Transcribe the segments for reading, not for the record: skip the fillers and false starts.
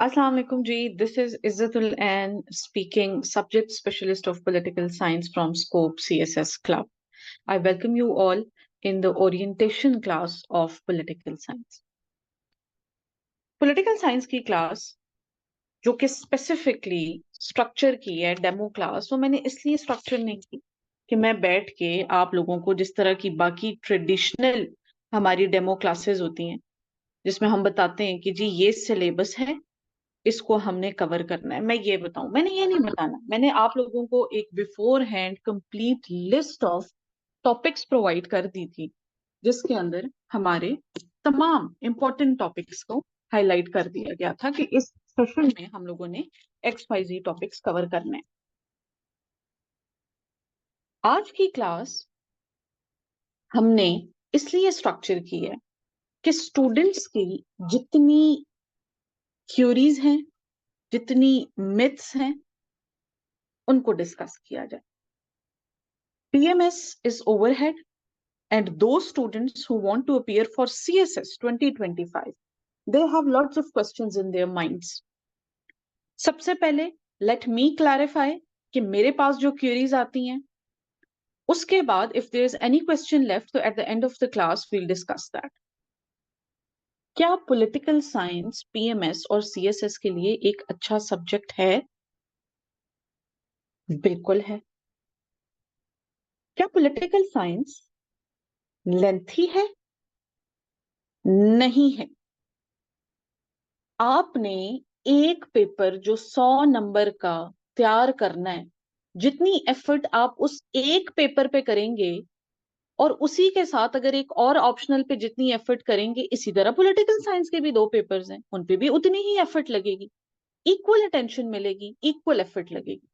Assalamu alaikum ji. This is Izzatul An speaking, subject specialist of political science from Scope CSS Club. I welcome you all in the orientation class of political science. Political science की class जो कि specifically structure की है demo class, वो मैंने इसलिए structure नहीं की कि मैं बैठ के आप लोगों को जिस तरह की बाकी ट्रेडिशनल हमारी डेमो क्लासेस होती हैं जिसमें हम बताते हैं कि जी ये सिलेबस है, इसको हमने कवर करना है, मैं ये बताऊं, मैंने ये नहीं बताना। मैंने आप लोगों को एक before hand complete list of topics provide कर दी थी जिसके अंदर हमारे तमाम इंपॉर्टेंट टॉपिक्स को हाईलाइट कर दिया गया था कि इस सेशन में हम लोगों ने XYZ टॉपिक्स कवर करने हैं। आज की क्लास हमने इसलिए स्ट्रक्चर की है कि स्टूडेंट्स की जितनी थ्योरीज हैं, जितनी मिथ्स हैं, उनको डिस्कस किया जाए। PMS is overhead, and those students who want to appear for CSS 2025, they have lots of questions in their minds. सबसे पहले let me clarify कि मेरे पास जो queries आती हैं, उसके बाद if there is any question left, so at the end of the class we'll discuss that. क्या political science, PMS और CSS के लिए एक अच्छा सब्जेक्ट है? बिल्कुल है। क्या political science लेंथी है? नहीं है। आपने एक पेपर जो 100 नंबर का तैयार करना है, जितनी एफर्ट आप उस एक पेपर पे करेंगे और उसी के साथ अगर एक और ऑप्शनल पे जितनी एफर्ट करेंगे, इसी तरह पॉलिटिकल साइंस के भी 2 पेपर्स हैं, उन पे भी उतनी ही एफर्ट लगेगी, इक्वल अटेंशन मिलेगी, इक्वल एफर्ट लगेगी।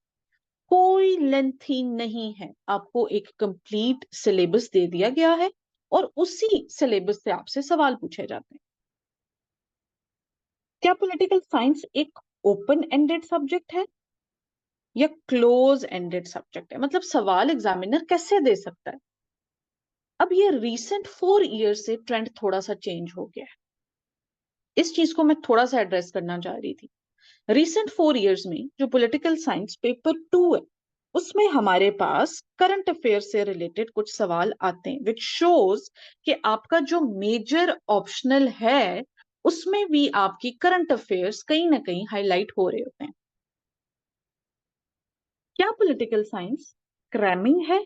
कोई लेंथी नहीं है। आपको एक कंप्लीट सिलेबस दे दिया गया है और उसी सिलेबस से आपसे सवाल पूछे जाते हैं। क्या पॉलिटिकल साइंस एक ओपन एंडेड सब्जेक्ट है या क्लोज एंडेड सब्जेक्ट है? मतलब सवाल एग्जामिनर कैसे दे सकता है? अब ये रीसेंट 4 ईयर से ट्रेंड थोड़ा सा चेंज हो गया है। इस चीज को मैं थोड़ा सा एड्रेस करना चाह रही थी। रीसेंट 4 ईयर्स में जो पॉलिटिकल साइंस पेपर 2 है, उसमें हमारे पास करंट अफेयर से रिलेटेड कुछ सवाल आते हैं, विच शोज कि आपका जो मेजर ऑप्शनल है उसमें भी आपकी करंट अफेयर्स कहीं ना कहीं हाईलाइट हो रहे होते हैं। क्या पॉलिटिकल साइंस क्रैमिंग है?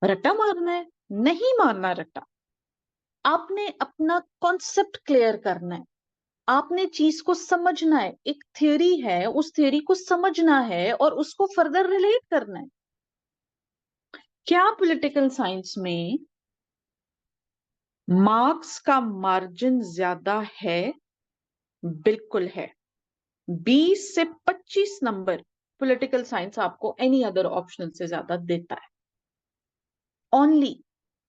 रट्टा मारना है? नहीं मारना रट्टा। आपने अपना कॉन्सेप्ट क्लियर करना है, आपने चीज को समझना है। एक थ्योरी है, उस थ्योरी को समझना है और उसको फर्दर रिलेट करना है। क्या पॉलिटिकल साइंस में मार्क्स का मार्जिन ज्यादा है? बिल्कुल है। 20 से 25 नंबर पॉलिटिकल साइंस आपको एनी अदर ऑप्शनल से ज्यादा देता है, only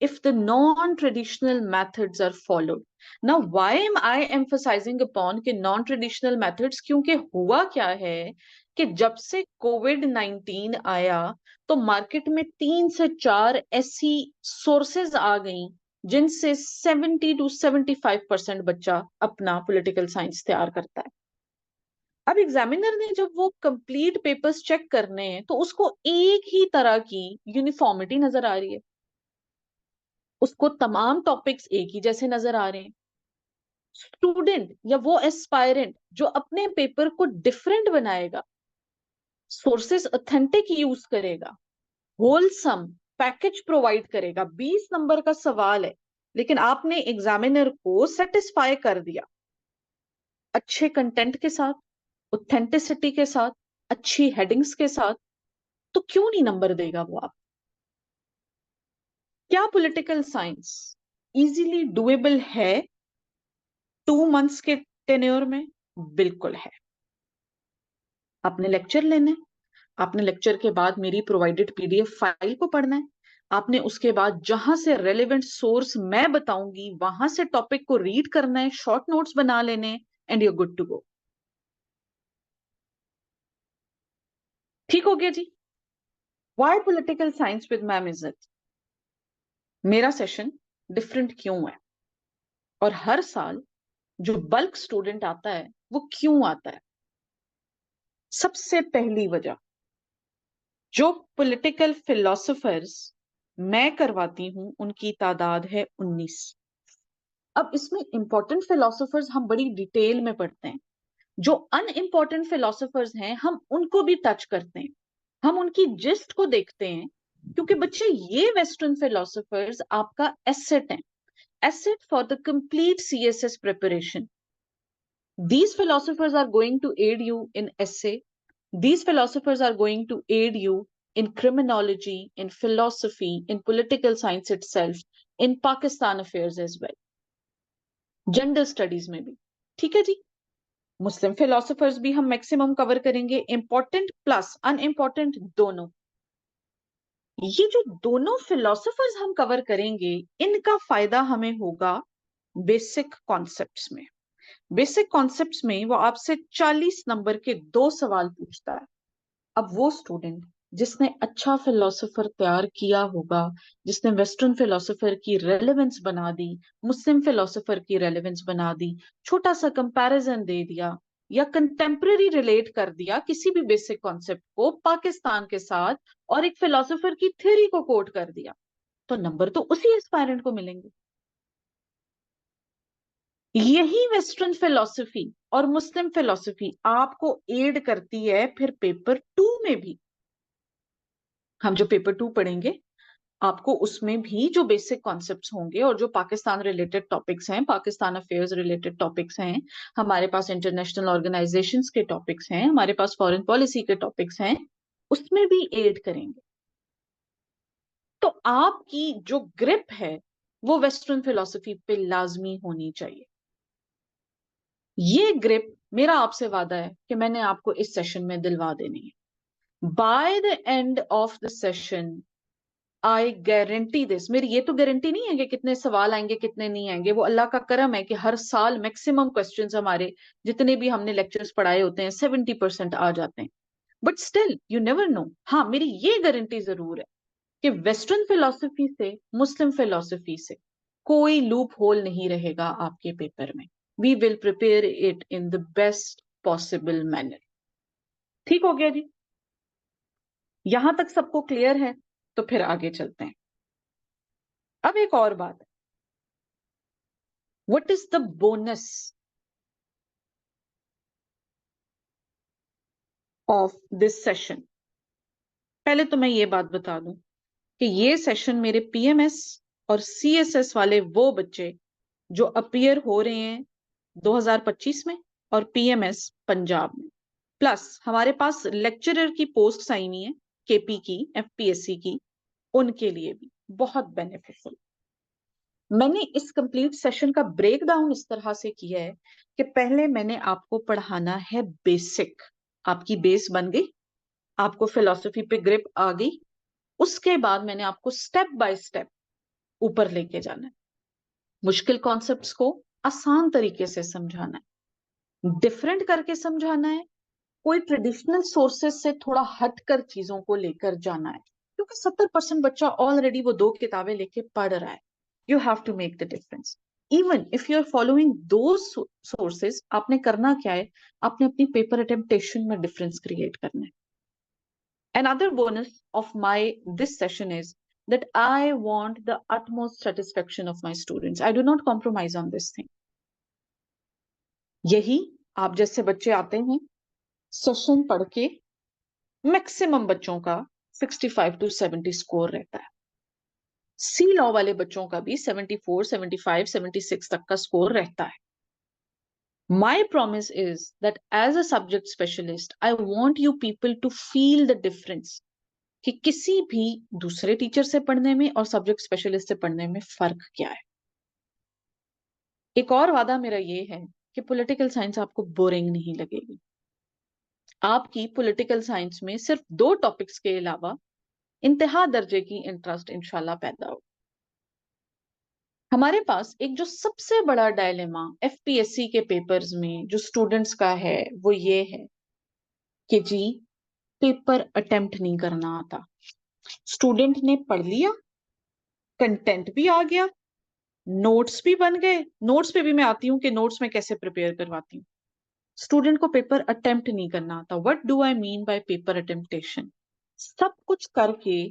if the non-traditional methods are followed. Now, why am I emphasizing upon कि non-traditional methods? क्योंकि हुआ क्या है कि जब से COVID-19 आया तो मार्केट में 3 से 4 ऐसी सोर्सेज आ गई जिनसे 70 to 75% बच्चा अपना पॉलिटिकल साइंस तैयार करता है। अब एग्जामिनर ने जब वो कंप्लीट पेपर्स चेक करने हैं तो उसको एक ही तरह की यूनिफॉर्मिटी नजर आ रही है, उसको तमाम टॉपिक्स एक ही जैसे नजर आ रहे हैं। स्टूडेंट या वो एस्पायरेंट जो अपने पेपर को डिफरेंट बनाएगा, सोर्सेस ऑथेंटिक यूज करेगा, होलसम पैकेज प्रोवाइड करेगा। 20 नंबर का सवाल है लेकिन आपने एग्जामिनर को सेटिस्फाई कर दिया अच्छे कंटेंट के साथ, ऑथेंटिसिटी के साथ, अच्छी हेडिंग्स के साथ, तो क्यों नहीं नंबर देगा वो आप? क्या पॉलिटिकल साइंस इजीली डुएबल है 2 मंथ्स के टेन्योर में? बिल्कुल है। आपने लेक्चर लेना है, आपने लेक्चर के बाद मेरी प्रोवाइडेड PDF फाइल को पढ़ना है, आपने उसके बाद जहां से रेलेवेंट सोर्स मैं बताऊंगी वहां से टॉपिक को रीड करना है, शॉर्ट नोट्स बना लेने, and you good to go. ठीक हो गया जी? Why political science with ma'am Izzat? मेरा सेशन डिफरेंट क्यों है और हर साल जो बल्क स्टूडेंट आता है वो क्यों आता है? सबसे पहली वजह, जो पॉलिटिकल फिलोसोफर्स मैं करवाती हूं उनकी तादाद है 19। अब इसमें इंपॉर्टेंट फिलोसोफर्स हम बड़ी डिटेल में पढ़ते हैं, जो अनइम्पॉर्टेंट फिलोसोफर्स हैं हम उनको भी टच करते हैं, हम उनकी जिस्ट को देखते हैं, क्योंकि बच्चे ये वेस्टर्न फिलोसोफर्स आपका एसेट हैं, asset for the complete CSS preparation. These philosophers are going to aid you in essay. These philosophers are going to aid you in criminology, in philosophy, in political science itself, in Pakistan affairs as well. Gender studies में भी, ठीक है जी। मुस्लिम philosophers भी हम maximum cover करेंगे, important plus unimportant दोनों। ये जो दोनों फिलोसोफर्स हम कवर करेंगे, इनका फायदा हमें होगा बेसिक कॉन्सेप्ट्स में। बेसिक कॉन्सेप्ट्स में वो आपसे 40 नंबर के 2 सवाल पूछता है। अब वो स्टूडेंट जिसने अच्छा फिलोसोफर तैयार किया होगा, जिसने वेस्टर्न फिलोसोफर की रेलेवेंस बना दी, मुस्लिम फिलोसोफर की रेलेवेंस बना दी, छोटा सा कंपैरिजन दे दिया या कंटेम्पररी रिलेट कर दिया किसी भी बेसिक कॉन्सेप्ट को पाकिस्तान के साथ, और एक फिलोसोफर की थ्योरी को कोट कर दिया, तो नंबर तो उसी एस्पायरेंट को मिलेंगे। यही वेस्टर्न फिलॉसफी और मुस्लिम फिलॉसफी आपको एड करती है फिर पेपर 2 में भी। हम जो पेपर 2 पढ़ेंगे, आपको उसमें भी जो बेसिक कॉन्सेप्ट्स होंगे और जो पाकिस्तान रिलेटेड टॉपिक्स हैं, पाकिस्तान अफेयर्स रिलेटेड टॉपिक्स हैं, हमारे पास इंटरनेशनल ऑर्गेनाइजेशंस के टॉपिक्स हैं, हमारे पास फॉरेन पॉलिसी के टॉपिक्स हैं, उसमें भी एड करेंगे। तो आपकी जो ग्रिप है वो वेस्टर्न फिलॉसफी पे लाजमी होनी चाहिए। ये ग्रिप मेरा आपसे वादा है कि मैंने आपको इस सेशन में दिलवा देनी है। By the end of the session I guarantee this, मेरी ये तो गारंटी नहीं है कि कितने सवाल आएंगे कितने नहीं आएंगे, वो अल्लाह का करम है कि हर साल मैक्सिमम क्वेश्चंस हमारे जितने भी हमने लेक्चर्स पढ़ाए होते हैं 70% आ जाते हैं, but still you never know. हाँ, मेरी ये गारंटी जरूर है कि वेस्टर्न फिलोसफी से, मुस्लिम फिलोसफी से कोई लूप होल नहीं रहेगा आपके पेपर में। We will prepare it in the best possible manner. ठीक हो गया जी? यहां तक सबको क्लियर है? तो फिर आगे चलते हैं। अब एक और बात, what is the bonus of this session? पहले तो मैं ये बात बता दूं कि ये सेशन मेरे पीएमएस और सीएसएस वाले वो बच्चे जो अपीयर हो रहे हैं 2025 में और पीएमएस पंजाब में, प्लस हमारे पास लेक्चरर की पोस्ट आई हुई है केपी की, एफपीएससी की, उनके लिए भी बहुत बेनिफिशियल। मैंने इस कंप्लीट सेशन का ब्रेक डाउन इस तरह से किया है कि पहले मैंने आपको पढ़ाना है बेसिक, आपकी बेस बन गई, आपको फिलॉसफी पे ग्रिप आ गई, उसके बाद मैंने आपको स्टेप बाय स्टेप ऊपर लेके जाना है, मुश्किल कॉन्सेप्ट्स को आसान तरीके से समझाना है, डिफरेंट करके समझाना है, कोई ट्रेडिशनल सोर्सेज से थोड़ा हट कर चीजों को लेकर जाना है, क्योंकि 70% बच्चा ऑलरेडी वो 2 किताबें लेके पढ़ रहा है। You have to make the difference. Even if you are following दो सोर्सेज, आपने करना क्या है, आपने अपनी पेपर अटेम्प्टेशन में डिफरेंस क्रिएट करना है। Another bonus of my this session is that I want the utmost satisfaction of my students. I do not compromise on this thing. यही आप जैसे बच्चे आते हैं, सेशन पढ़ के मैक्सिमम बच्चों का 65 to 70 स्कोर रहता है। सी लॉ वाले बच्चों का भी 74, 75, 76 तक का स्कोर रहता है। My promise is that as a subject specialist, I want you people to feel the difference कि किसी भी दूसरे टीचर से पढ़ने में और सब्जेक्ट स्पेशलिस्ट से पढ़ने में फर्क क्या है। एक और वादा मेरा ये है कि पॉलिटिकल साइंस आपको बोरिंग नहीं लगेगी। आपकी पॉलिटिकल साइंस में सिर्फ 2 टॉपिक्स के अलावा इंतहा दर्जे की इंटरेस्ट इंशाल्लाह पैदा हो। हमारे पास एक जो सबसे बड़ा डायलेमा एफपीएससी के पेपर्स में जो स्टूडेंट्स का है वो ये है कि जी पेपर अटेम्प्ट नहीं करना आता। स्टूडेंट ने पढ़ लिया, कंटेंट भी आ गया, नोट्स भी बन गए। नोट्स पे भी मैं आती हूँ कि नोट्स में कैसे प्रिपेयर करवाती हूँ। स्टूडेंट को पेपर अटेम्प्ट नहीं करना आता। What do I mean by paper attemptation? सब कुछ करके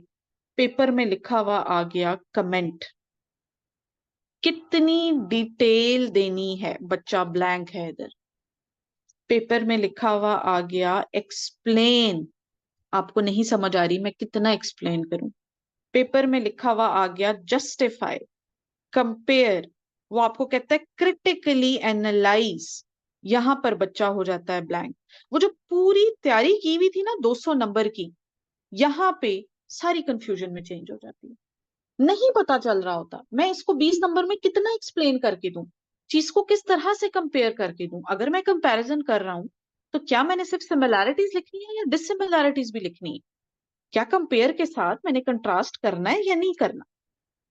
पेपर में लिखा हुआ आ गया कमेंट, कितनी डिटेल देनी है, बच्चा ब्लैंक है इधर। पेपर में लिखा हुआ आ गया एक्सप्लेन, आपको नहीं समझ आ रही मैं कितना एक्सप्लेन करूं। पेपर में लिखा हुआ आ गया जस्टिफाई, कंपेयर, वो आपको कहता है क्रिटिकली एनालाइज, यहां पर बच्चा हो जाता है ब्लैंक। वो जो पूरी तैयारी की हुई थी ना 200 नंबर की, यहां पे सारी कंफ्यूजन में चेंज हो जाती है। नहीं पता चल रहा होता मैं इसको 20 नंबर में कितना एक्सप्लेन करके दूं, चीज को किस तरह से कंपेयर करके दूं। अगर मैं कंपैरिजन कर रहा हूं तो क्या मैंने सिर्फ सिमिलैरिटीज लिखनी है या डिससिमिलैरिटीज भी लिखनी है? क्या कंपेयर के साथ मैंने कंट्रास्ट करना है या नहीं करना?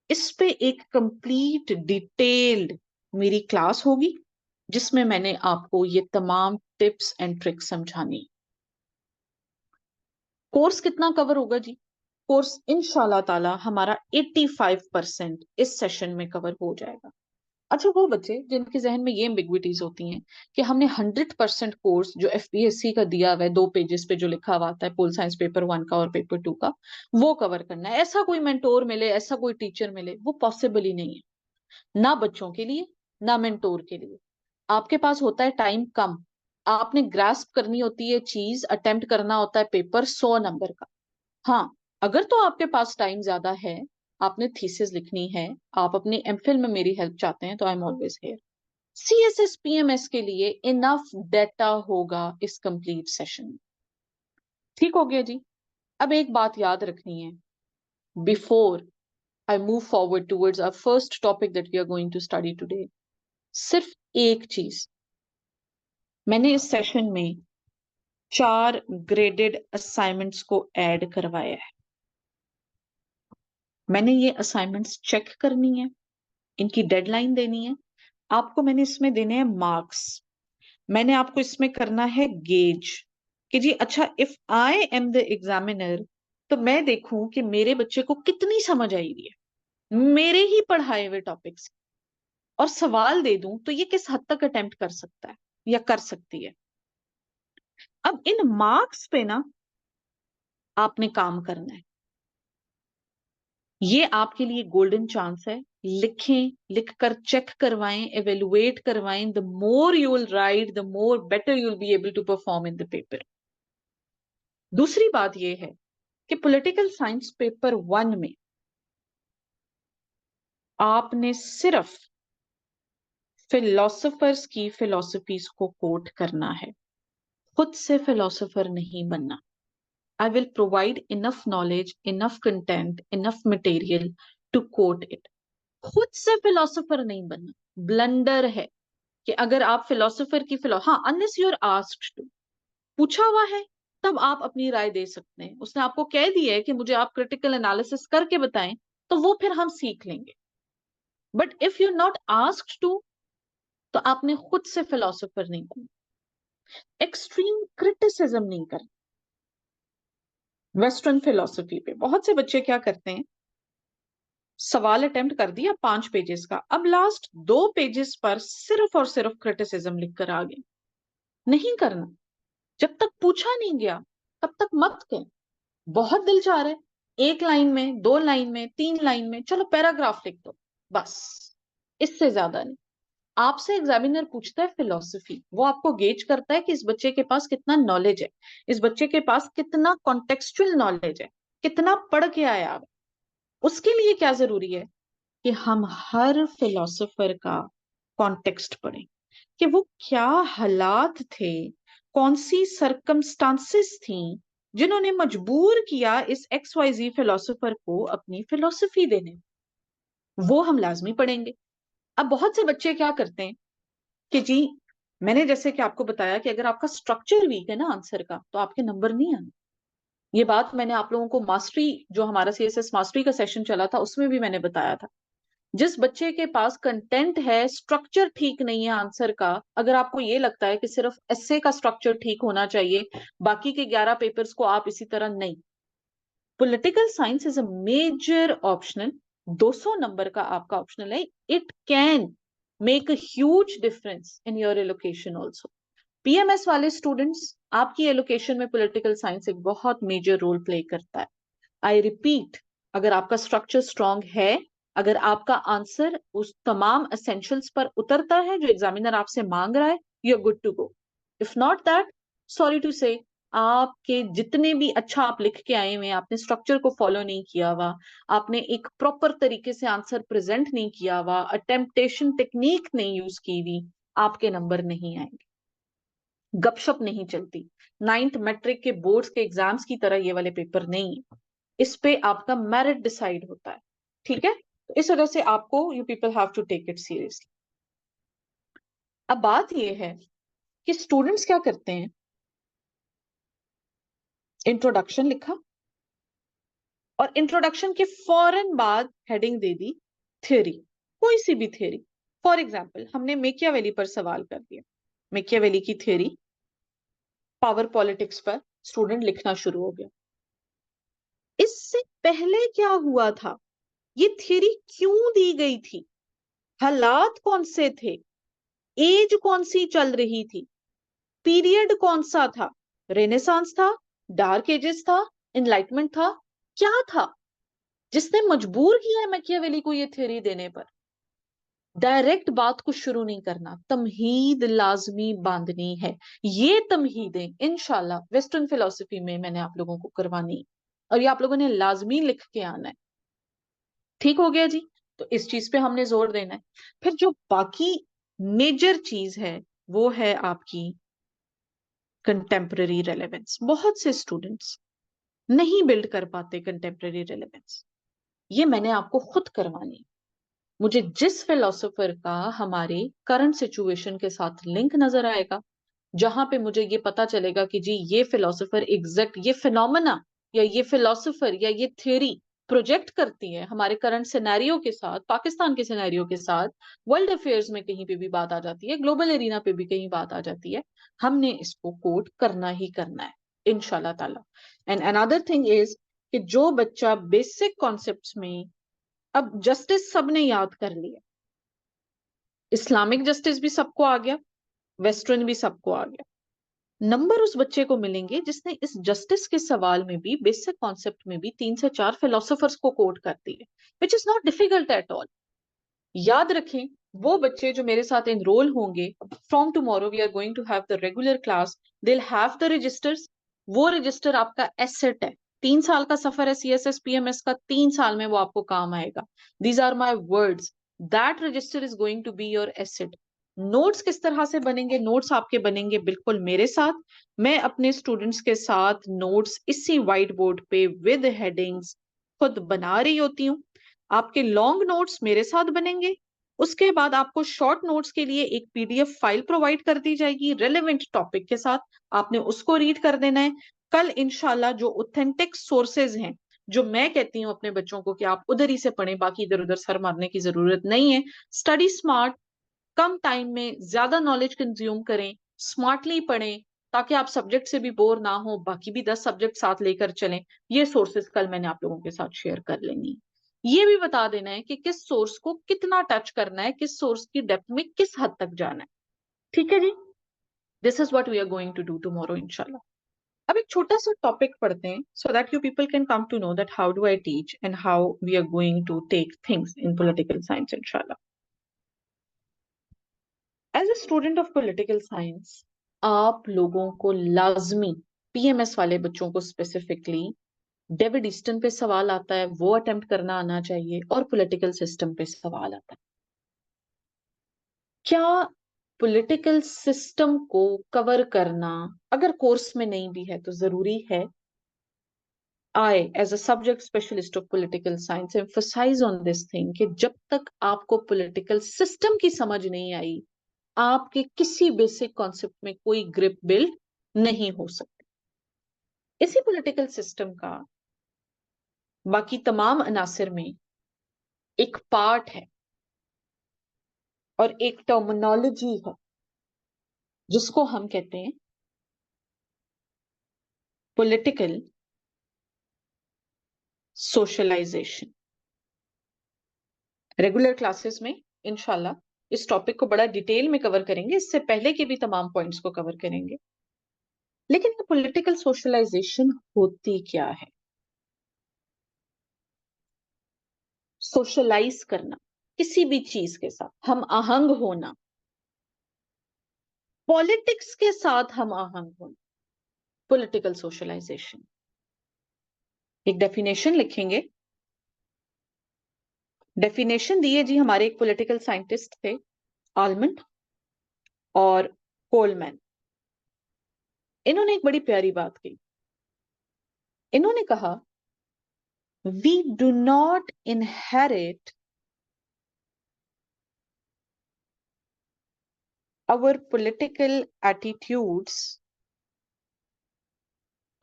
इस पे एक कंप्लीट डिटेल्ड मेरी क्लास होगी, जिसमें मैंने आपको ये तमाम टिप्स एंड ट्रिक्स समझानी। कोर्स कितना कवर होगा जी? कोर्स इंशाल्लाह ताला हमारा 85% इस सेशन में कवर हो जाएगा। अच्छा, वो बच्चे जिनके जहन में ये एम्बिग्विटीज होती हैं कि हमने 100% कोर्स जो एफपीएससी का दिया हुआ है 2 पेजेस पे जो लिखा हुआ आता है पोल साइंस पेपर 1 का और पेपर 2 का, वो कवर करना है, ऐसा कोई मेंटोर मिले, ऐसा कोई टीचर मिले, वो पॉसिबल ही नहीं है। ना बच्चों के लिए, ना मेंटोर के लिए। आपके पास होता है टाइम कम, आपने ग्रास्प करनी होती है चीज, अटेम्प्ट करना होता है पेपर 100 नंबर का। हाँ, अगर तो आपके पास टाइम ज्यादा है, आपने थीसिस लिखनी है, आप अपनी एमफिल में मेरी हेल्प चाहते हैं, तो I am always here. CSS PMS के लिए इनफ डेटा होगा इस कंप्लीट सेशन में। ठीक हो गया जी। अब एक बात याद रखनी है, before I move forward towards our first topic that we are going to study today, सिर्फ एक चीज, मैंने इस सेशन में 4 ग्रेडेड असाइनमेंट्स को ऐड करवाया है। मैंने ये असाइनमेंट्स चेक करनी है, इनकी डेडलाइन देनी है, आपको मैंने इसमें देने हैं मार्क्स, मैंने आपको इसमें करना है गेज कि जी अच्छा if I am the examiner, तो मैं देखूं कि मेरे बच्चे को कितनी समझ आई हुई है मेरे ही पढ़ाए हुए टॉपिक्स, और सवाल दे दूं तो ये किस हद तक अटेम्प्ट कर सकता है या कर सकती है। अब इन मार्क्स पे ना आपने काम करना है, ये आपके लिए गोल्डन चांस है। लिखें, लिखकर चेक करवाएं, एवेलुएट करवाएं। The more you will write, the more better you will be able to perform in the paper. दूसरी बात यह है कि पॉलिटिकल साइंस पेपर 1 में आपने सिर्फ फिलोसोफर्स की फिलोसफीज को कोट करना है, खुद से फिलोसोफर नहीं बनना। I will provide enough knowledge, enough content, enough material to quote it. खुद से फिलोसोफर नहीं बनना। ब्लंडर है कि अगर आप फिलोसोफर की हाँ, unless you are asked to, पूछा हुआ है तब आप अपनी राय दे सकते हैं। उसने आपको कह दिया है कि मुझे आप क्रिटिकल एनालिसिस करके बताएं, तो वो फिर हम सीख लेंगे। But if you not asked to, तो आपने खुद से फिलोसोफर नहीं बनना। एक्सट्रीम क्रिटिसिज्म नहीं करना। वेस्टर्न फिलोसफी पे बहुत से बच्चे क्या करते हैं, सवाल अटेम्प्ट कर दिया 5 पेजेस का, अब लास्ट 2 पेजेस पर सिर्फ और सिर्फ क्रिटिसिज्म लिखकर आ गए। नहीं करना। जब तक पूछा नहीं गया तब तक मत कहें। बहुत दिल चाह रहा है 1 लाइन में, 2 लाइन में, 3 लाइन में, चलो पैराग्राफ लिख दो, बस, इससे ज्यादा नहीं। आपसे एग्जामिनर पूछता है फिलॉसफी, वो आपको गेज करता है कि इस बच्चे के पास कितना नॉलेज है, इस बच्चे के पास कितना कॉन्टेक्सचुअल नॉलेज है, कितना पढ़ के आया है। उसके लिए क्या जरूरी है कि हम हर फिलोसोफर का कॉन्टेक्स्ट पढ़ें, कि वो क्या हालात थे, कौन सी सरकमस्टांसेस थी जिन्होंने मजबूर किया इस XYZ फिलोसोफर को अपनी फिलोसफी देने। वो हम लाजमी पढ़ेंगे। अब बहुत से बच्चे क्या करते हैं कि जी, मैंने जैसे कि आपको बताया कि अगर आपका स्ट्रक्चर वीक है ना आंसर का, तो आपके नंबर नहीं आने। ये बात मैंने आप लोगों को मास्टरी, जो हमारा CSS मास्टरी का सेशन चला था, उसमें भी मैंने बताया था। जिस बच्चे के पास कंटेंट है, स्ट्रक्चर ठीक नहीं है आंसर का, अगर आपको ये लगता है कि सिर्फ एस्से का स्ट्रक्चर ठीक होना चाहिए, बाकी के 11 पेपर्स को आप इसी तरह, नहीं। Political science is a major optional, 200 number का आपका ऑप्शनल है, it can make a huge difference in your allocation also. PMS वाले स्टूडेंट्स, आपकी एलोकेशन में पॉलिटिकल साइंस एक बहुत मेजर रोल प्ले करता है। आई रिपीट, अगर आपका स्ट्रक्चर स्ट्रांग है, अगर आपका आंसर उस तमाम एसेंशियल्स पर उतरता है जो एग्जामिनर आपसे मांग रहा है, you are good to go. If not that, sorry to say, आपके जितने भी अच्छा आप लिख के आए हुए, आपने स्ट्रक्चर को फॉलो नहीं किया हुआ, आपने एक प्रॉपर तरीके से आंसर प्रेजेंट नहीं किया हुआ, अटेम्पटेशन टेक्निक नहीं यूज की हुई, आपके नंबर नहीं आएंगे। गपशप नहीं चलती। 9th मैट्रिक के बोर्ड्स के एग्जाम्स की तरह ये वाले पेपर नहीं है। इस पे आपका मेरिट डिसाइड होता है, ठीक है? तो इस वजह से आपको, you people have to take it seriously. अब बात ये है कि स्टूडेंट्स क्या करते हैं, इंट्रोडक्शन लिखा और इंट्रोडक्शन के फौरन बाद हेडिंग दे दी थ्योरी, कोई सी भी थ्योरी। फॉर एग्जाम्पल, हमने मेकियावेली पर सवाल कर दिया, मेकियावेली की थ्योरी, पावर पॉलिटिक्स पर स्टूडेंट लिखना शुरू हो गया। इससे पहले क्या हुआ था, ये थ्योरी क्यों दी गई थी, हालात कौन से थे, एज कौन सी चल रही थी, पीरियड कौन सा था, रेनेसांस था, डार्क एजेस था, एनलाइटमेंट था, क्या था जिसने मजबूर किया है मैकियावेली को ये थ्योरी देने पर। डायरेक्ट बात को शुरू नहीं करना, तमहीद लाजमी बांधनी है। ये तमहीदें इंशाल्लाह वेस्टर्न फिलोसफी में मैंने आप लोगों को करवानी, और ये आप लोगों ने लाजमी लिख के आना है। ठीक हो गया जी? तो इस चीज पे हमने जोर देना है। फिर जो बाकी मेजर चीज है वो है आपकी कंटेम्पररी रेलेवेंस। बहुत से स्टूडेंट्स नहीं बिल्ड कर पाते कंटेम्पररी रेलेवेंस, ये मैंने आपको खुद करवानी। मुझे जिस फिलोसोफर का हमारे करंट सिचुएशन के साथ लिंक नजर आएगा, जहां पे मुझे ये पता चलेगा कि जी ये फिलोसोफर एग्जैक्ट ये फिनोमेना या ये फिलोसोफर या ये थ्योरी प्रोजेक्ट करती है हमारे करंट सिनेरियो के साथ, पाकिस्तान के सिनेरियो के साथ, वर्ल्ड अफेयर्स में कहीं पे भी बात आ जाती है, ग्लोबल एरिना पे भी कहीं बात आ जाती है, हमने इसको कोट करना ही करना है इंशाल्लाह ताला। एंड अनदर थिंग इज कि जो बच्चा बेसिक कॉन्सेप्ट्स में, अब जस्टिस सबने याद कर लिया, इस्लामिक जस्टिस भी सबको आ गया, वेस्टर्न भी सबको आ गया, नंबर उस बच्चे को मिलेंगे जिसने इस जस्टिस के सवाल में भी, बेसिक कॉन्सेप्ट में भी 3 से 4 फिलोसोफर्स को कोट कर दिए, which is not difficult at all. याद रखें, वो बच्चे जो मेरे साथ एनरोल होंगे, from tomorrow we are going to have the regular class, they have the registers. वो रजिस्टर आपका एसेट है। 3 साल का सफर है सीएसएस पीएमएस का, 3 साल में वो आपको काम आएगा। These are my words, that register is going to be your asset. Notes किस तरह से बनेंगे, नोट्स आपके बनेंगे बिल्कुल मेरे साथ। मैं अपने स्टूडेंट्स के साथ नोट्स इसी व्हाइट बोर्ड पे विद हेडिंग्स खुद बना रही होती हूँ। आपके लॉन्ग नोट्स मेरे साथ बनेंगे, उसके बाद आपको शॉर्ट नोट्स के लिए एक पीडीएफ फाइल प्रोवाइड कर दी जाएगी रेलेवेंट टॉपिक के साथ, आपने उसको रीड कर देना है। कल इंशाल्लाह जो ऑथेंटिक सोर्सेज हैं, जो मैं कहती हूँ अपने बच्चों को कि आप उधर ही से पढ़ें, बाकी इधर उधर सर मारने की जरूरत नहीं है। स्टडी स्मार्ट, कम टाइम में ज्यादा नॉलेज कंज्यूम करें, स्मार्टली पढ़ें, ताकि आप सब्जेक्ट से भी बोर ना हो, बाकी भी 10 सब्जेक्ट साथ लेकर चलें। ये सोर्सेज कल मैंने आप लोगों के साथ शेयर कर लेनी। ये भी बता देना है कि किस सोर्स को कितना टच करना है, किस सोर्स की डेप्थ में किस हद तक जाना है। ठीक है जी? This is what we are going to do tomorrow इंशाल्लाह। अब एक छोटा सा टॉपिक पढ़ते हैं, so that you people can come to know that how do I teach and how we are going to take things in political science इंशाल्लाह। As a student of political science, आप लोगों को लाजमी, PMS वाले बच्चों को specifically, David Easton पे सवाल आता है वो अटेम्प्ट करना आना चाहिए, और पॉलिटिकल सिस्टम पे सवाल आता है। क्या पॉलिटिकल सिस्टम को कवर करना अगर कोर्स में नहीं भी है तो जरूरी है? I as a subject specialist of political science emphasise on this thing कि जब तक आपको पॉलिटिकल सिस्टम की समझ नहीं आई, आपके किसी बेसिक कॉन्सेप्ट में कोई ग्रिप बिल्ड नहीं हो सकती। इसी पॉलिटिकल सिस्टम का बाकी तमाम अनासिर में एक पार्ट है और एक टर्मिनोलॉजी है जिसको हम कहते हैं पॉलिटिकल सोशलाइजेशन। रेगुलर क्लासेस में इंशाल्लाह इस टॉपिक को बड़ा डिटेल में कवर करेंगे, इससे पहले के भी तमाम पॉइंट्स को कवर करेंगे। लेकिन ये पॉलिटिकल सोशलाइजेशन होती क्या है? सोशलाइज करना, किसी भी चीज के साथ हम आहंग होना, पॉलिटिक्स के साथ हम आहंग होना, पॉलिटिकल सोशलाइजेशन। एक डेफिनेशन लिखेंगे। डेफिनेशन दिए जी हमारे एक पॉलिटिकल साइंटिस्ट थे, आलमंड और कोलमैन। इन्होंने एक बड़ी प्यारी बात की। इन्होंने कहा, we do not inherit our political attitudes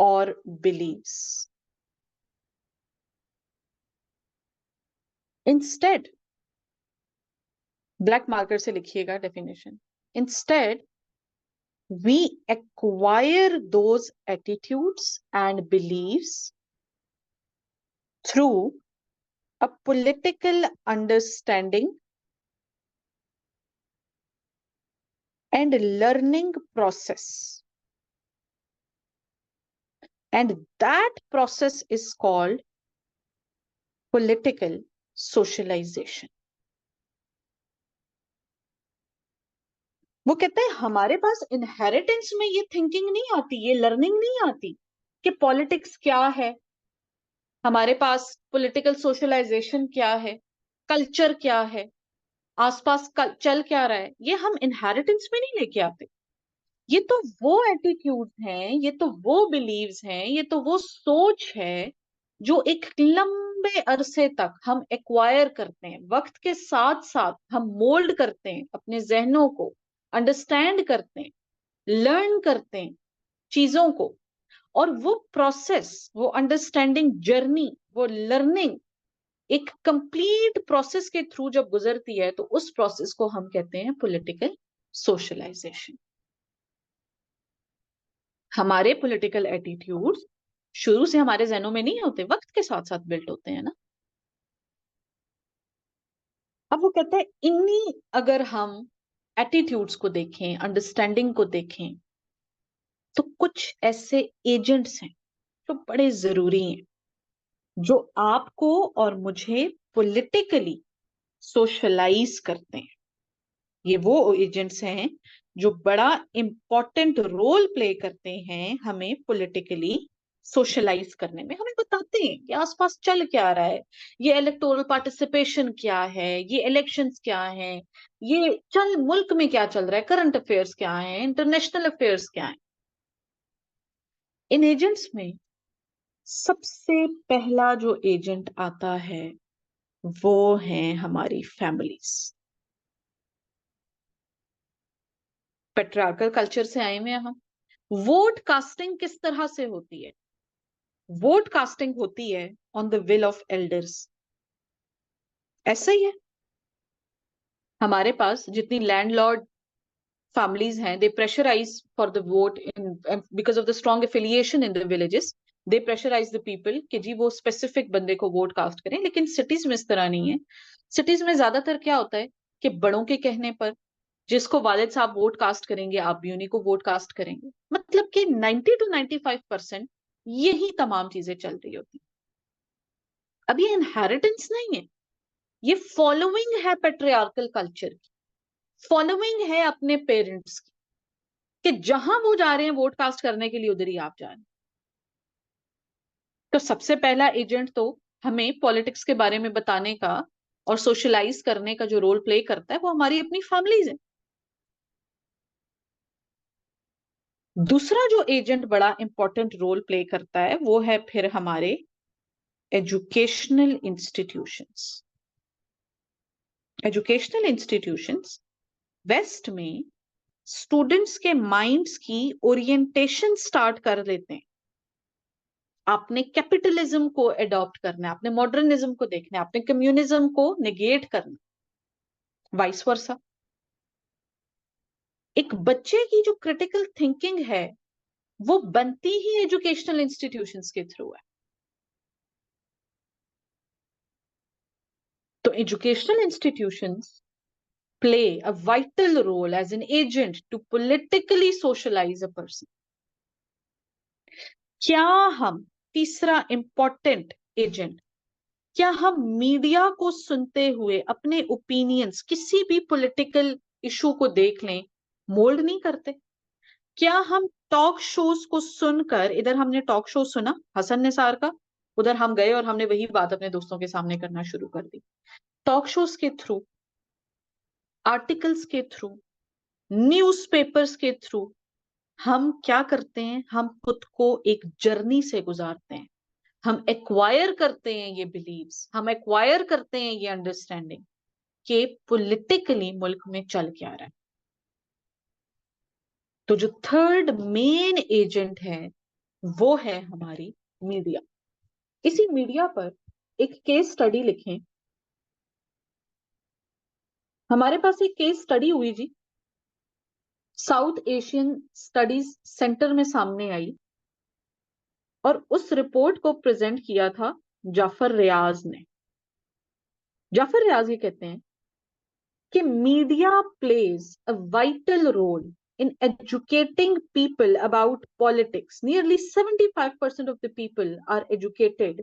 or beliefs. Instead, black marker से लिखिएगा definition. Instead, we acquire those attitudes and beliefs through a political understanding and learning process. And that process is called political socialization. वो कहते हैं हमारे पास inheritance में ये thinking नहीं आती, ये लर्निंग नहीं आती कि पॉलिटिक्स क्या है, हमारे पास पॉलिटिकल सोशलाइजेशन क्या है, कल्चर क्या है, आसपास चल क्या रहा है, ये हम इनहेरिटेंस में नहीं लेके आते। ये तो वो एटीट्यूड्स हैं, ये तो वो बिलीव्स हैं, ये तो वो सोच है जो एक लंबे अरसे तक हम एक्वायर करते हैं, वक्त के साथ साथ हम मोल्ड करते हैं अपने जहनों को, अंडरस्टैंड करते हैं, लर्न करते हैं चीजों को। और वो प्रोसेस, वो अंडरस्टैंडिंग जर्नी, वो लर्निंग एक कंप्लीट प्रोसेस के थ्रू जब गुजरती है तो उस प्रोसेस को हम कहते हैं पॉलिटिकल सोशलाइजेशन। हमारे पॉलिटिकल एटीट्यूड्स शुरू से हमारे जहनों में नहीं होते, वक्त के साथ साथ बिल्ट होते हैं ना। अब वो कहते हैं इन्हीं अगर हम एटीट्यूड्स को देखें, अंडरस्टैंडिंग को देखें, तो कुछ ऐसे एजेंट्स हैं जो बड़े जरूरी हैं, जो आपको और मुझे पॉलिटिकली सोशलाइज करते हैं। ये वो एजेंट्स हैं जो बड़ा इंपॉर्टेंट रोल प्ले करते हैं हमें पॉलिटिकली सोशलाइज करने में, हमें बताते हैं कि आसपास चल क्या रहा है, ये इलेक्टोरल पार्टिसिपेशन क्या है, ये इलेक्शंस क्या है, ये चल मुल्क में क्या चल रहा है, करंट अफेयर्स क्या है, इंटरनेशनल अफेयर्स क्या है। इन एजेंट्स में सबसे पहला जो एजेंट आता है वो है हमारी फैमिलीज। पेट्रियार्कल कल्चर से आए हुए हैं हम। वोट कास्टिंग किस तरह से होती है? वोट कास्टिंग होती है on the will of elders. ऐसा ही है, हमारे पास जितनी लैंडलॉर्ड families हैं, they pressurize for the vote in because of the strong affiliation in the villages, they pressurize the people कि जी वो स्पेसिफिक बंदे को वोट कास्ट करें। लेकिन सिटीज में इस तरह नहीं है। सिटीज में ज्यादातर क्या होता है कि बड़ों के कहने पर जिसको वालिद साहब वोट कास्ट करेंगे आप भी उन्हीं को वोट कास्ट करेंगे, मतलब कि 90 to 95% यही तमाम चीजें चल रही होती। अब ये इनहेरिटेंस नहीं है, ये फॉलोइंग है पेट्रियार्कल कल्चर की, फॉलोइंग है अपने पेरेंट्स की, कि जहां वो जा रहे हैं वोट कास्ट करने के लिए उधर ही आप जा रहे हैं। तो सबसे पहला एजेंट तो हमें पॉलिटिक्स के बारे में बताने का और सोशलाइज करने का जो रोल प्ले करता है वो हमारी अपनी फैमिलीज है। दूसरा जो एजेंट बड़ा इंपॉर्टेंट रोल प्ले करता है वो है फिर हमारे educational institutions. Educational institutions west में स्टूडेंट्स के माइंड्स की ओरिएंटेशन स्टार्ट कर देते हैं। आपने कैपिटलिज्म को एडॉप्ट करना है, आपने मॉडर्निज्म को देखना है, आपने कम्युनिज्म को नेगेट करना, वाइस वर्सा। एक बच्चे की जो क्रिटिकल थिंकिंग है वो बनती ही एजुकेशनल इंस्टीट्यूशंस के थ्रू है। तो तो educational institutions play a vital role as an agent to politically socialize a person. क्या हम तीसरा इंपॉर्टेंट एजेंट, क्या हम मीडिया को सुनते हुए अपने ओपिनियंस किसी भी पॉलिटिकल इशू को देख लें मोल्ड नहीं करते? क्या हम टॉक शोज को सुनकर, इधर हमने टॉक शो सुना हसन निसार का, उधर हम गए और हमने वही बात अपने दोस्तों के सामने करना शुरू कर दी? टॉक शोज के थ्रू, आर्टिकल्स के थ्रू, न्यूज़पेपर्स के थ्रू हम क्या करते हैं? हम खुद को एक जर्नी से गुजारते हैं, हम एक्वायर करते हैं ये बिलीव्स, हम एक्वायर करते हैं ये अंडरस्टैंडिंग कि पॉलिटिकली मुल्क में चल क्या रहा है। तो जो थर्ड मेन एजेंट है वो है हमारी मीडिया। इसी मीडिया पर एक केस स्टडी लिखें। हमारे पास एक केस स्टडी हुई जी, साउथ एशियन स्टडीज सेंटर में सामने आई और उस रिपोर्ट को प्रेजेंट किया था जाफर रियाज ने। जाफर रियाज ये कहते हैं कि media plays a vital role in educating people about politics. Nearly 75% of the people are educated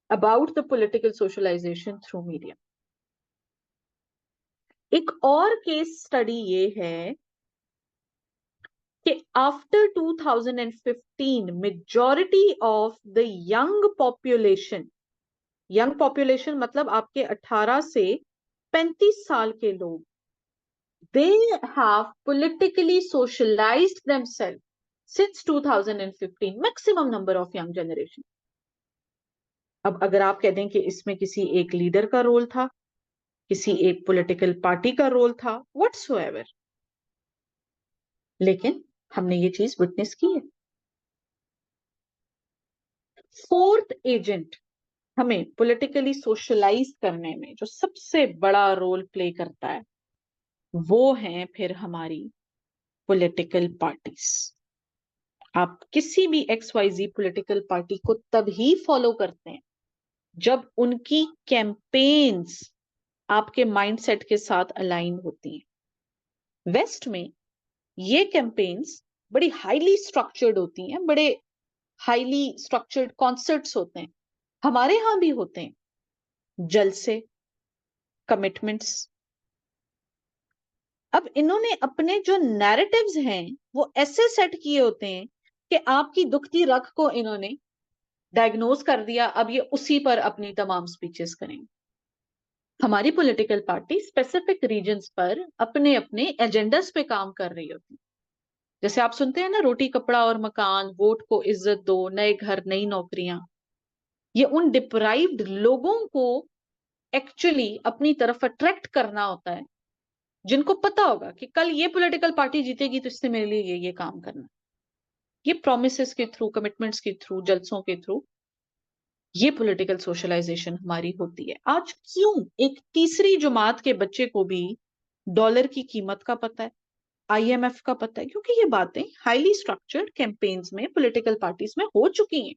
about the political socialization through media. एक और केस स्टडी ये है कि after 2015 majority of the young population मतलब आपके 18 से 35 साल के लोग, they have politically socialized themselves since 2015, maximum number of young generation. अब अगर आप कह दें कि इसमें किसी एक लीडर का रोल था, किसी एक पॉलिटिकल पार्टी का रोल था, व्हाटसोएवर, लेकिन हमने ये चीज विटनेस की है। फोर्थ एजेंट हमें पॉलिटिकली सोशलाइज करने में जो सबसे बड़ा रोल प्ले करता है वो है फिर हमारी पॉलिटिकल पार्टीज। आप किसी भी XYZ पॉलिटिकल पार्टी को तभी फॉलो करते हैं जब उनकी कैंपेन्स आपके माइंडसेट के साथ अलाइन होती हैं। वेस्ट में ये कैंपेन्स बड़ी हाईली स्ट्रक्चर्ड होती हैं, बड़े हाईली स्ट्रक्चर्ड कॉन्सर्ट्स होते हैं, हमारे यहां भी होते हैं, जलसे, कमिटमेंट्स। अब इन्होंने अपने जो नैरेटिव्स हैं वो ऐसे सेट किए होते हैं कि आपकी दुखती रग को इन्होंने डायग्नोज कर दिया, अब ये उसी पर अपनी तमाम स्पीचेस करेंगे। हमारी पॉलिटिकल पार्टी स्पेसिफिक रीजन्स पर अपने अपने एजेंडास पे काम कर रही होती। जैसे आप सुनते हैं ना, रोटी कपड़ा और मकान, वोट को इज्जत दो, नए घर नई नौकरियां, ये उन डिप्राइव्ड लोगों को एक्चुअली अपनी तरफ अट्रैक्ट करना होता है, जिनको पता होगा कि कल ये पॉलिटिकल पार्टी जीतेगी तो इससे मेरे लिए ये काम करना। ये प्रोमिसेस के थ्रू, कमिटमेंट्स के थ्रू, जलसों के थ्रू ये पॉलिटिकल सोशलाइजेशन हमारी होती है। आज क्यों एक तीसरी जमात के बच्चे को भी डॉलर की कीमत का पता है, IMF का पता है, क्योंकि ये बातें हाईली स्ट्रक्चर्ड कैंपेन्स में पॉलिटिकल पार्टीज में हो चुकी हैं।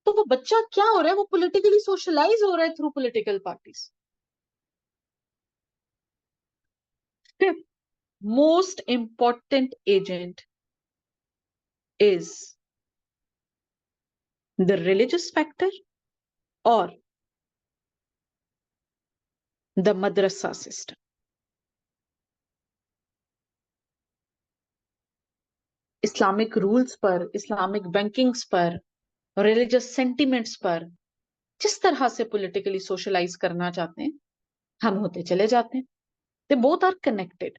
तो वो बच्चा क्या हो रहा है? वो पॉलिटिकली सोशलाइज हो रहा है through political parties. Fifth most important agent is the religious factor और the madrasa system. Islamic rules पर, इस्लामिक बैंकिंग्स पर, रिलीजियस सेंटिमेंट्स पर जिस तरह से पॉलिटिकली सोशलाइज करना चाहते हैं हम होते चले जाते हैं। They both are connected.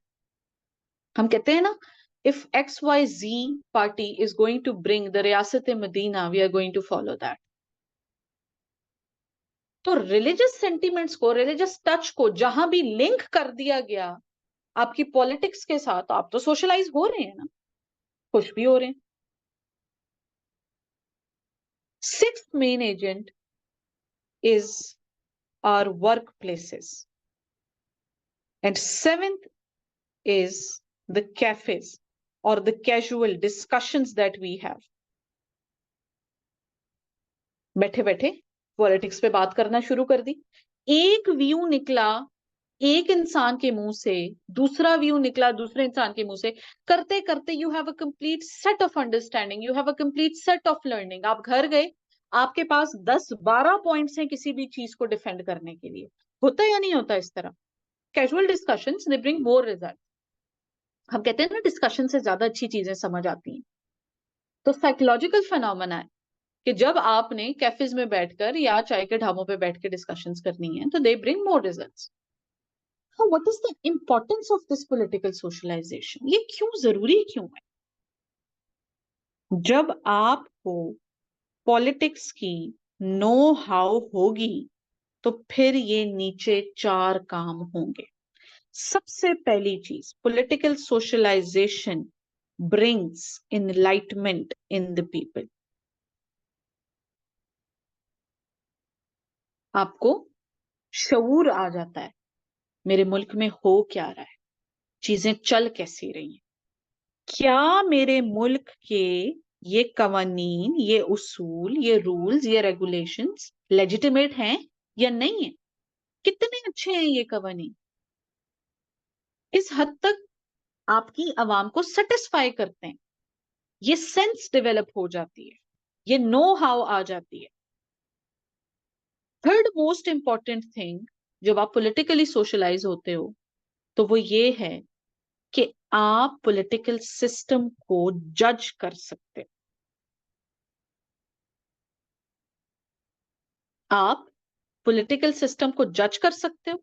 हम कहते हैं ना, if XYZ party is going to bring the Riyasat Madina, we are going to follow that. तो रिलीजियस सेंटिमेंट्स को, रिलीजियस टच को जहां भी लिंक कर दिया गया आपकी पॉलिटिक्स के साथ, तो आप तो सोशलाइज हो रहे हैं ना, खुश भी हो रहे हैं। Sixth main agent is our workplaces, and seventh is the cafes or the casual discussions that we have. बैठे बैठे पॉलिटिक्स पे बात करना शुरू कर दी। एक व्यू निकला एक इंसान के मुंह से, दूसरा व्यू निकला दूसरे इंसान के मुंह से, करते करते you have a complete set of understanding, you have a complete set of learning. आप घर गए, आपके पास 10-12 पॉइंट्स हैं किसी भी चीज को डिफेंड करने के लिए। होता है या नहीं होता इस तरह? कैजुअल डिस्कशंस दे ब्रिंग मोर रिजल्ट। हम कहते हैं ना, डिस्कशन से ज्यादा अच्छी चीजें समझ आती हैं। तो साइकोलॉजिकल फिनोमेना है कि जब आपने कैफेज में बैठकर या चाय के ढाबों पे बैठ के डिस्कशंस करनी है, तो they bring more results. What is the importance of this political socialisation? ये क्यों जरूरी क्यों है? जब आपको पॉलिटिक्स की नो हाउ होगी, तो फिर ये नीचे 4 काम होंगे। सबसे पहली चीज, political socialisation brings enlightenment in the people. आपको शऊर आ जाता है, मेरे मुल्क में हो क्या रहा है, चीजें चल कैसी रही हैं, क्या मेरे मुल्क के ये कवानीन, ये उसूल, ये रूल्स, ये रेगुलेशंस लेजिटिमेट हैं या नहीं है, कितने अच्छे हैं ये कवानीन। इस हद तक आपकी आवाम को सेटिस्फाई करते हैं, ये सेंस डेवलप हो जाती है, ये नो हाउ आ जाती है। थर्ड मोस्ट इंपॉर्टेंट थिंग, जब आप पॉलिटिकली सोशलाइज होते हो, तो वो ये है कि आप पॉलिटिकल सिस्टम को जज कर सकते हो। आप पॉलिटिकल सिस्टम को जज कर सकते हो।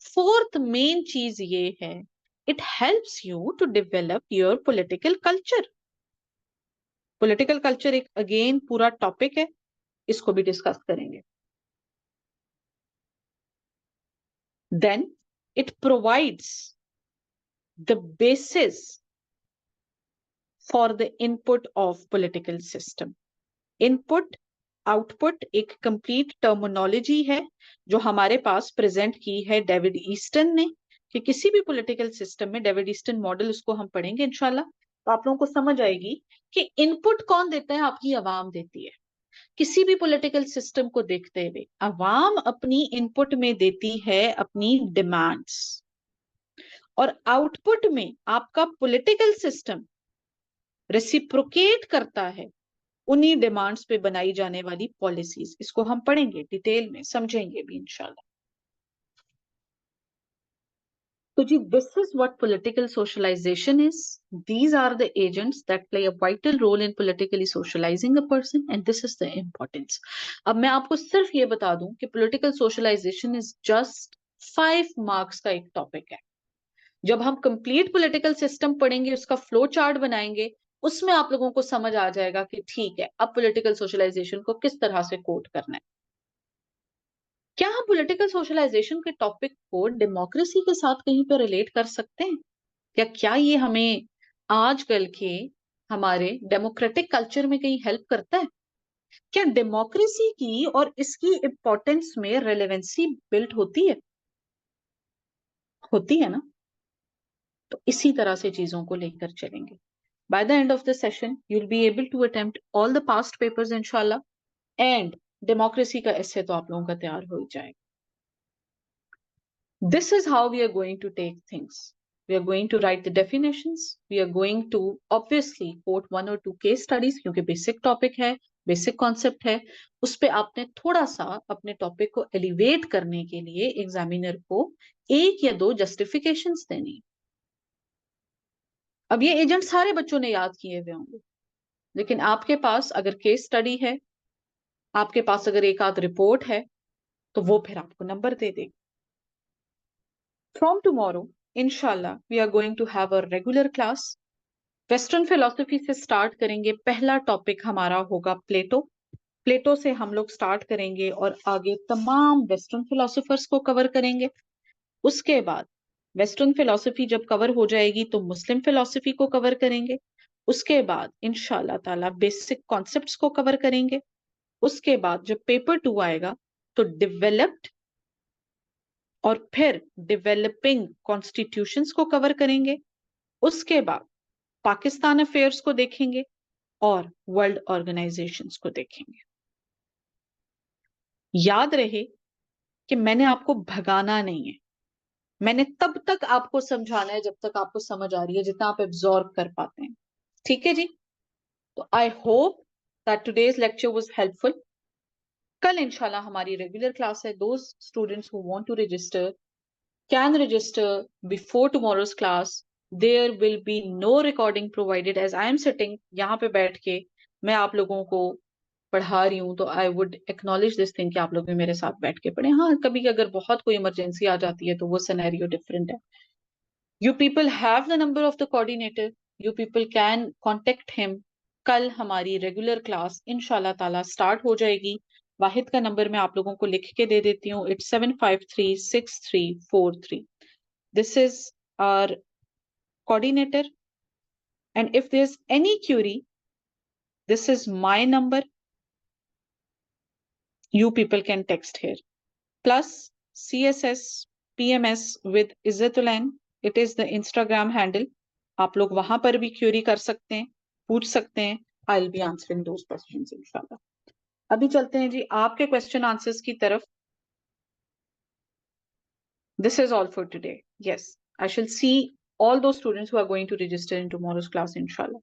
फोर्थ मेन चीज ये है, it helps you to develop your political culture. Political culture एक अगेन पूरा टॉपिक है, इसको भी डिस्कस करेंगे। Then it provides the basis for the input of political system. Input output एक कंप्लीट टर्मिनोलॉजी है जो हमारे पास प्रेजेंट की है डेविड ईस्टन ने, कि किसी भी पॉलिटिकल सिस्टम में डेविड ईस्टन मॉडल, उसको हम पढ़ेंगे इंशाल्लाह, तो आप लोगों को समझ आएगी कि इनपुट कौन देता है, आपकी आवाम देती है। किसी भी पॉलिटिकल सिस्टम को देखते हुए आवाम अपनी इनपुट में देती है अपनी डिमांड्स, और आउटपुट में आपका पॉलिटिकल सिस्टम रेसिप्रोकेट करता है उन्हीं डिमांड्स पे बनाई जाने वाली पॉलिसीज। इसको हम पढ़ेंगे डिटेल में, समझेंगे भी इंशाल्लाह। तो जी, this is what political socialisation is. These are the agents that play a vital role in politically socialising a person, and this is the importance. अब मैं आपको सिर्फ ये बता दूं कि political socialisation is just 5 marks का एक टॉपिक है। जब हम कंप्लीट पॉलिटिकल सिस्टम पढ़ेंगे, उसका फ्लो चार्ट बनाएंगे, उसमें आप लोगों को समझ आ जाएगा कि ठीक है, अब पॉलिटिकल सोशलाइजेशन को किस तरह से कोड करना है। क्या हम पॉलिटिकल सोशलाइजेशन के टॉपिक को डेमोक्रेसी के साथ कहीं पर रिलेट कर सकते हैं? या क्या ये हमें आजकल के हमारे डेमोक्रेटिक कल्चर में कहीं हेल्प करता है? क्या डेमोक्रेसी की और इसकी इंपॉर्टेंस में रेलेवेंसी बिल्ट होती है? होती है ना? तो इसी तरह से चीजों को लेकर चलेंगे। By the end of the session, you'll be able to attempt all the past papers, inshallah, and democracy का essay तो आप लोगों का तैयार हो ही जाएगा। This is how we are going to take things. We are going to write the definitions. We are going to obviously quote 1 or 2 case studies, क्योंकि basic topic है, basic concept है। उस पे आपने थोड़ा सा अपने टॉपिक को एलिवेट करने के लिए एग्जामिनर को 1 या 2 जस्टिफिकेशंस देनी। अब ये एजेंट सारे बच्चों ने याद किए हुए होंगे, लेकिन आपके पास अगर केस स्टडी है, आपके पास अगर एक आध रिपोर्ट है, तो वो फिर आपको नंबर दे देगी। फ्रॉम टुमारो इंशाल्लाह we are going to have a regular class. Western philosophy से स्टार्ट करेंगे। पहला टॉपिक हमारा होगा प्लेटो। प्लेटो से हम लोग स्टार्ट करेंगे और आगे तमाम वेस्टर्न फिलोसफर्स को कवर करेंगे। उसके बाद वेस्टर्न फिलोसफी जब कवर हो जाएगी तो मुस्लिम फिलोसफी को कवर करेंगे। उसके बाद इंशाल्लाह ताला बेसिक कॉन्सेप्ट्स को कवर करेंगे। उसके बाद जब पेपर 2 आएगा तो डेवलप्ड और फिर डेवलपिंग कॉन्स्टिट्यूशंस को कवर करेंगे। उसके बाद पाकिस्तान अफेयर्स को देखेंगे और वर्ल्ड ऑर्गेनाइजेशंस को देखेंगे। याद रहे, कि मैंने आपको भगाना नहीं है, मैंने तब तक आपको समझाना है जब तक आपको समझ आ रही है, जितना आप एब्जॉर्ब कर पाते हैं। ठीक है जी। तो I hope that today's lecture was helpful. कल इंशाल्लाह हमारी रेगुलर क्लास है। Those students who want to register can register before tomorrow's class. There will be no recording provided as I am sitting यहाँ पे बैठ के मैं आप लोगों को पढ़ा रही हूँ, तो I would acknowledge this thing कि आप लोग भी मेरे साथ बैठ के पढ़े। हाँ, कभी अगर बहुत कोई इमरजेंसी आ जाती है तो वो सिनेरियो डिफरेंट है। You people have the number of the coordinator. You people can contact him. कल हमारी रेगुलर क्लास इंशाल्लाह ताला स्टार्ट हो जाएगी। वाहिद का नंबर मैं आप लोगों को लिख के दे देती हूँ। It's 753634 This is our coordinator. And if there's any query, this is my number. You people can text here. Plus CSS PMS with Izzatulan. It is the Instagram handle. आप लोग वहां पर भी क्यूरी कर सकते हैं, पूछ सकते हैं। I will be answering those questions इंशाल्लाह। अभी चलते हैं जी आपके क्वेश्चन आंसर्स की तरफ। This is all for today. Yes, I shall see all those students who are going to register in tomorrow's class, inshallah.